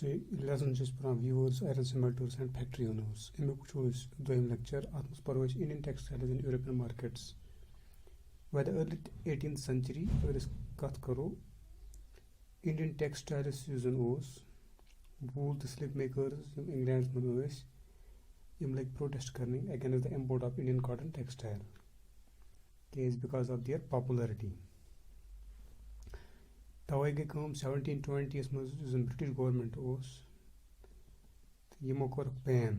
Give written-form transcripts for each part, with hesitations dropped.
Lesson व्यूअर्स एरसिमेटर्स and factory owners अमुक दोम लेक्चर अत पो Indian textiles in European markets by the early 18th century अगर कत करो इंडियन टेक्सटाइल्स वूल तो स्लिप मेकर्स इंग्लैंड मं लग प्रोटेस्ट करने against the import of Indian cotton textile केस बिकॉज ऑफ देयर पॉपुलरिटी तवे गई 1720 मं ब्रिटिश गवर्नमेंट यमो कोर ban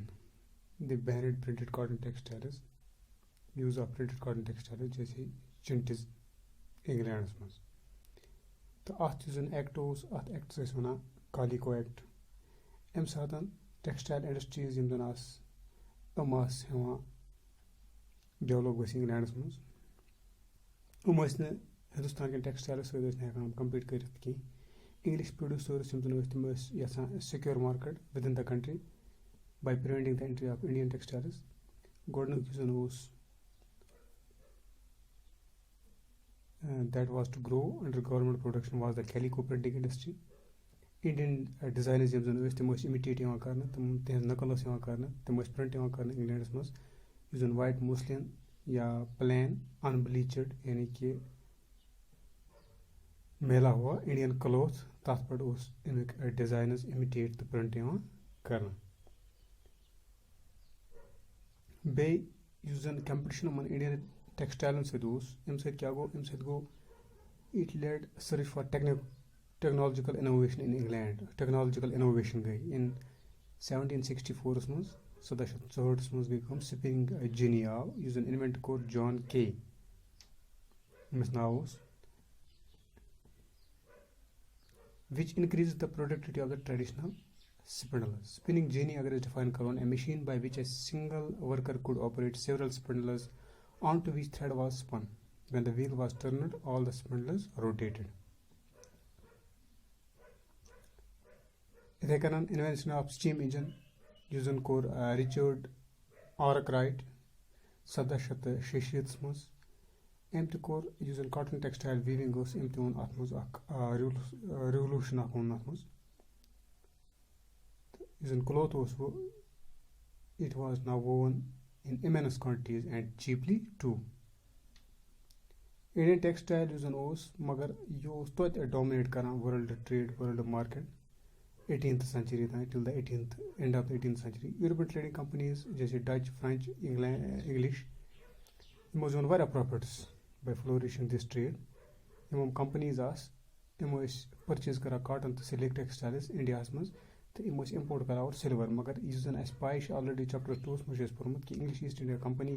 the banned printed cotton textiles use of printed cotton textiles जैसे चिंटिस इंग्लैंड मं तो अत एक्ट अत एक्ट्स वन कालिको एक्ट अम सात टेक्सटाइल इंडस्ट्रीज हेवान डेवलप ग इंग्लैंड मं हिंदुस्तान के टेक्सटाइल सकान कम्पीट कर इंग्लिश प्रोड्यूसर्स तम यहां secure market with in the country by preventing the entry of Indian textiles गोडनुक that was to grow under government production was the calico printing industry. Indian designers तम imitate कर तहज नकल कर तम प्रिंट कर इंग्लैंड मं वाइट मुस्लिन या प्लेन अनब्लीचड यानी कि मेला हुआ इंडियन क्लोथ तथ पे अमिक डिजाइनस इमिटेट तो प्रिंट कर कंपटिशन इंडियन टेक्सटाइलन सत गो it led search for technological innovation in England technological innovation गई इन 1764 मं 1764 मं गई स्पिनिंग जेनी आव इन्वेंट कोर जॉन के अमिस नाव which increases the productivity of the traditional spindles. Spinning jenny agar is defined a machine by which a single worker could operate several spindles onto which thread was spun. When the wheel was turned, all the spindles rotated. The invention of steam engine using core Richard Arkwright 1766 मं अम तोर cotton textile weaving अम तोन अत revolution ओन अत cloth it was now woven in immense quantities and cheaply to Indian textile मगर यह तो डोमिनेट कर world trade world market 18th century till the 18th end of the 18th century European trading companies जैसे Dutch French English यमो जोन वारिया profits by flourishing this trade. यम companies purchase कर कॉटन तो सिल्क टेक्सटाइल्स इंडिया मं तो यम import कर और सिल्वर मगर इस पाई ऑलरेडी चैप्टर 2 मं पोर्मुत कि English east India company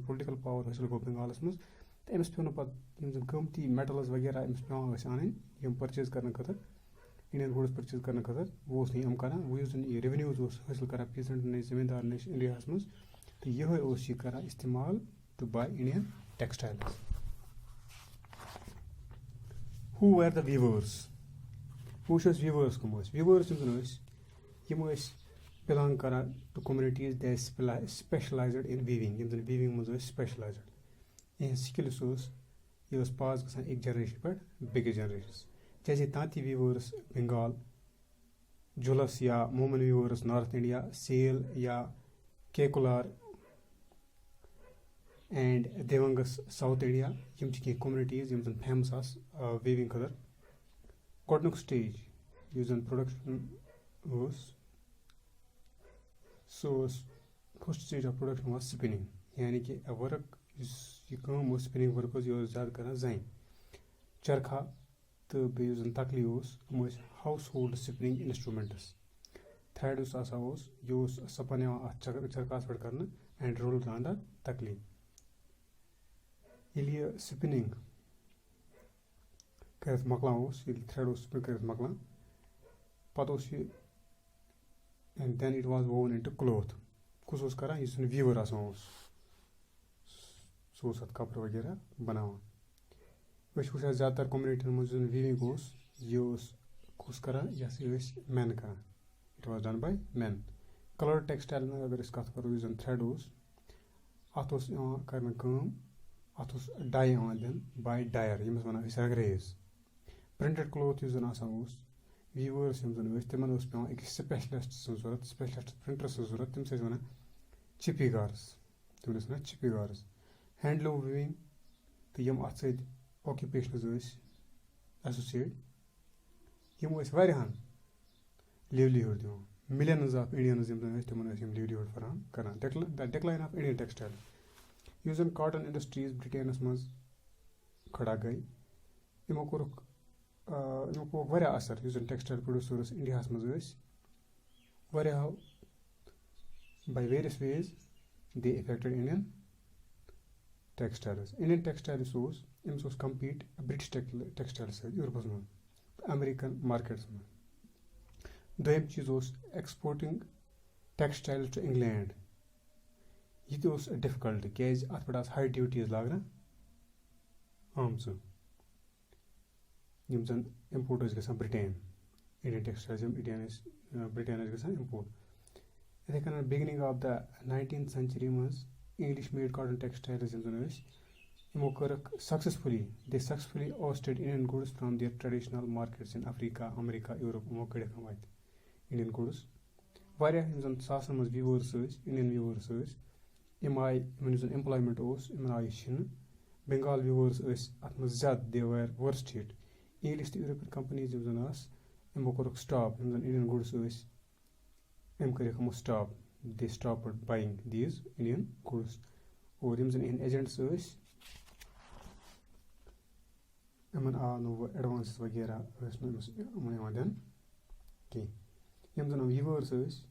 political power हासिल गो बंगाल मं तो अमिस पे पे कीमती मेटल्स वगैरह अमिस पे अन परचेज कर खतर इंडियन गुड्स परचेज कर खतर वो अम कर वो रेवेन्यूज हासिल कर पीसेंट नश जमींदार नश इंडिया मं तो यह कर इस्तेमाल to buy Indian textiles. Who were the weavers? Who was weavers? Weavers belong to communities that specialized in weaving. Weaving was specialized. In skills was passed from एक generation पर bigger generations. जैसे Tanti weavers Bengal, जुलस या Momin weavers north India, Sale या Kaikollar and Devangs south India यम communities यम famous as weaving खतर गोडनुक stage production first stage of production was spinning यानी कि वर्क यह स्पिनिंग वर्क यह ज्यादा कर जन चरखा तो बे तकली house hold spinning instruments thread यह सपन चरखास पे कर एंड रोल अंदर तकली ये स्पिनिंग कर मकलान थ्रेड स्पिन कर मकलान पे and then it was woven into cloth कुछ कर वीवर सह कपड़ वगैरह बनावान वो ज़्यादातर कम्युनिटी मं वीविंग यह कर यह मैन कर it was done by man. Colour textile अगर कत करो थ्रेड अत कर अत डाई दिन बाय डायर यमस वन अंग्रेज. प्रिंटेड क्लोथ ویٖوٲرٕس یِم زَن ٲسۍ تِمن اوس پیٚوان أکِس سپیشلِسٹ سٕنٛز ضوٚرَتھ سپیشلِسٹ پرنٹر سٕنٛز ضوٚرَتھ تٔمِس ٲسۍ وَنان چِپِگارٕس تِمن ٲسۍ وَنان چِپِگارٕس ہینڈلوٗم وِوِنٛگ تہٕ یِم اَتھ سۭتۍ آکِپیشنٕز ٲسۍ ایسوسیٹ یِم ٲسۍ واریاہَن لیولیہُڈ دِوان مِلیَنٕز آف اِنڈیَنٕز یِم زَن ٲسۍ تِمن ٲسۍ یِم لیولیہُڈ فراہم کران د ڈِکلاین آف اِنڈین ٹیکسٹایل یُس زَن کاٹن اِنڈسٹریٖز برٛٹینَس منٛز کھڑا گٔے یِمو کوٚرُکھ واریاہ اَثر یُس زَن ٹیکسٹایل پروڈیوسٲرٕس اِنڈیاہَس منٛز ٲسۍ واریاہو باے ویریَس ویز دے اِفیکٹڈ اِنڈین ٹیکسٹایلٕز اِنڈین ٹیکسٹایلٕز اوس أمِس اوس کَمپیٖٹ برٛٹِش ٹیکسٹایلَس سۭتۍ یوٗرپَس منٛز اَمریٖکن مارکیٹَس منٛز دوٚیِم چیٖز اوس ایٚکٕسپورٹِنٛگ ٹیکسٹایل ٹُو اِنگلینڈ یہِ تہِ اوس ڈِفکَلٹ کیازِ اَتھ پٮ۪ٹھ آسہٕ ہاے ڈیوٗٹیٖز لاگنہٕ آمژٕ یِم زَن اِمپورٹ ٲسۍ گژھان برٛٹین اِنڈین ٹیکسٹایلز یِم برٛٹین ٲسۍ گژھان اِمپورٹ یِتھَے کٔنۍ beginning of the 19th century منٛز اِنٛگلِش میڈ کاٹن ٹیکسٹایلٕز یِم زَن ٲسۍ یِمو کٔرٕکھ successfully ousted Indian goods from their traditional markets in Africa America Europe یِمو کٔڑِکھ یِم اَتہِ اِنڈین گُڈٕس واریاہ یِم زَن ساسَن منٛز ویٖوٲرٕس ٲسۍ اِنڈین ویٖوٲرٕس ٲسۍ یِم آیہِ یِمن یُس زَن ایمپلایمینٹ اوس یِمن آیہِ چھِنہٕ بنگال ویٖوٲرٕس ٲسۍ اَتھ منٛز زیادٕ دے ویر ؤرسٹ ہِٹ اِنگلِش تہٕ یوٗروپین کَمپٔنیٖز یِم زَن آسہٕ یِمو کوٚرُکھ سٹاپ یِم زَن اِنڈین گُڈٕس ٲسۍ أمۍ کٔرِکھ یِمو stop they stopped buying these Indian goods اور یِم زَن یِہٕنٛدۍ ایجنٹٕس ٲسۍ یِمن آو نہٕ وۄنۍ ایڈوانسز وغیرہ ٲسۍ نہٕ أمِس یِمن یِوان دِنہٕ کینٛہہ یِم زَن ویٖوٲرٕس ٲسۍ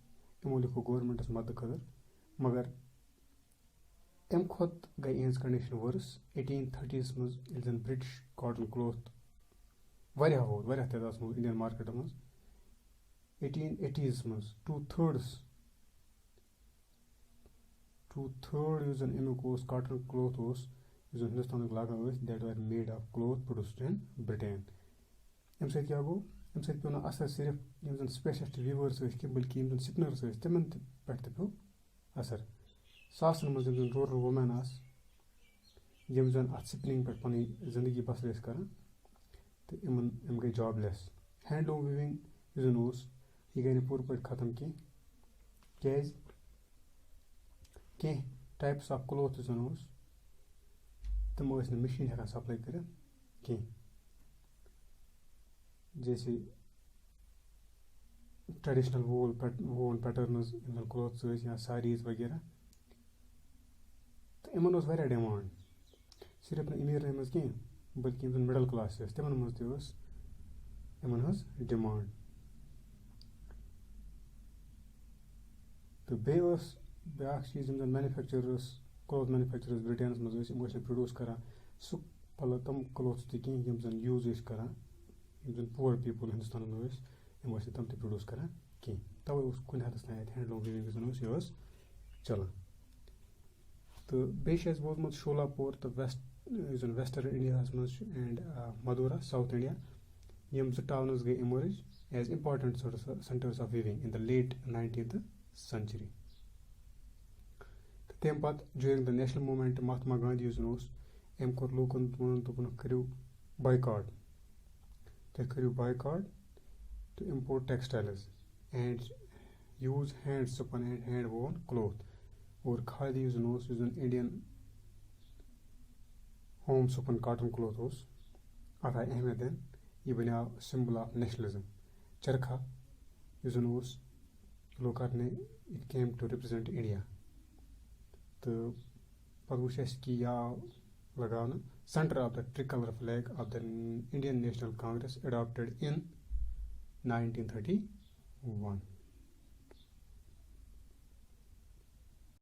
یِمو لیوکھُکھ گورمینٹَس مدد خٲطرٕ مگر اَمہِ کھۄتہٕ گٔے یِہٕنٛز کَنڈِشن ؤرٕس 1830s منٛز ییٚلہِ زَن برٛٹِش کاٹن کٕلوتھ واریاہ تعدادَس منٛز اِنڈین مارکیٹَس منٛز 1880s منٛز ٹوٗ تھٲڈ یُس زَن اَمیُک اوس کاٹن کٕلوتھ اوس یُس زَن ہِندوستانُک لاگان ٲسۍ that were made of cloth produced in Britain اَمہِ سۭتۍ کیٛاہ گوٚو اَمہِ سۭتۍ پیوٚو نہٕ اَثر صرف یِم زَن سپیشلِسٹ ویٖوٲرٕس ٲسۍ کینٛہہ بٔلکہِ یِم زَن سِپنٲرٕس ٲسۍ تِمن تہِ پٮ۪ٹھ تہِ پیوٚو اَثر ساسَن منٛز یِم زَن روٗرَل وومین آسہٕ یِم زَن اَتھ سِپنِنٛگ پٮ۪ٹھ پَنٕنۍ زندگی بسر ٲسۍ کران تہٕ یِم گٔے جاب لیس ہینڈلوٗم وِوِنٛگ یُس زَن اوس یہِ گٔے نہٕ پوٗرٕ پٲٹھۍ ختم کینٛہہ کیازِ کینٛہہ ٹایپٕس آف کٕلوتھ یُس زَن اوس تِم ٲسۍ نہٕ مِشیٖن ہٮ۪کان سَپلاے کٔرِتھ کینٛہہ جیسے ٹریڈِشنل وون پیٹٲرنٕز یِم زَن کٕلوتھٕز ٲسۍ یا ساریٖز وغیرہ تہٕ یِمن اوس واریاہ ڈِمانڈ صرف نہٕ أمیٖرنٕے منٛز کینٛہہ بٔلکہِ یِم زَن مِڈل کلاس ٲسۍ تِمن منٛز تہِ ٲس یِمن ہٕنٛز ڈِمانڈ تہٕ بیٚیہِ اوس بیٛاکھ چیٖز یِم زَن مینوفیکچرٲرٕس کٕلوتھ مینوفیکچرٲرٕس برٛٹینَس منٛز ٲسۍ یِم ٲسۍ نہٕ پرٛوڈیوٗس کران سُہ پَلو تِم کٕلوتھٕز تہِ کینٛہہ یِم زَن یوٗز ٲسۍ کران یِم زَن پُور پیٖپٕل ہِندوستانَس منٛز ٲسۍ یِم ٲسۍ نہٕ تِم تہِ پرٛوڈیوٗس کران کینٛہہ تَوے اوس کُنہِ حدس تام اَتہِ ہینڈلوٗم وِوِنٛگ یُس زَن اوس یہِ ٲس چلان تہٕ بیٚیہِ چھُ اَسہِ بوٗزمُت شولاپور تہٕ یُس زَن ویسٹٲرٕن اِنڈیاہَس منٛز چھُ اینڈ مدوٗرا ساوُتھ اِنڈیا یِم زٕ ٹاونٕز گٔے emerge as important centres of weaving in the late 19th century تہٕ تَمہِ پَتہٕ during the national movement Mahatma Gandhi یُس زَن اوس أمۍ کوٚر لوٗکَن ووٚنُن دوٚپُن کٔرِو بایکاٹ تُہۍ کٔرِو boycott to import textiles and use hand spun and hand woven cloth اور کھادی یُس زَن اوس یُس زَن Indian home spun cotton cloth اوس اَتھ آیہِ اہمیت دِنہٕ یہِ بَنیو سِمبل آف نیشنلزم چرخا یُس زَن اوس لوگ کرنہِ اِٹ کیم ٹُو رِپرٛزنٹ اِنڈیا تہٕ پَتہٕ وٕچھ اَسہِ کہِ یہِ آو لگاونہٕ centre of the tree colour flag of the Indian national Congress adapted in 1931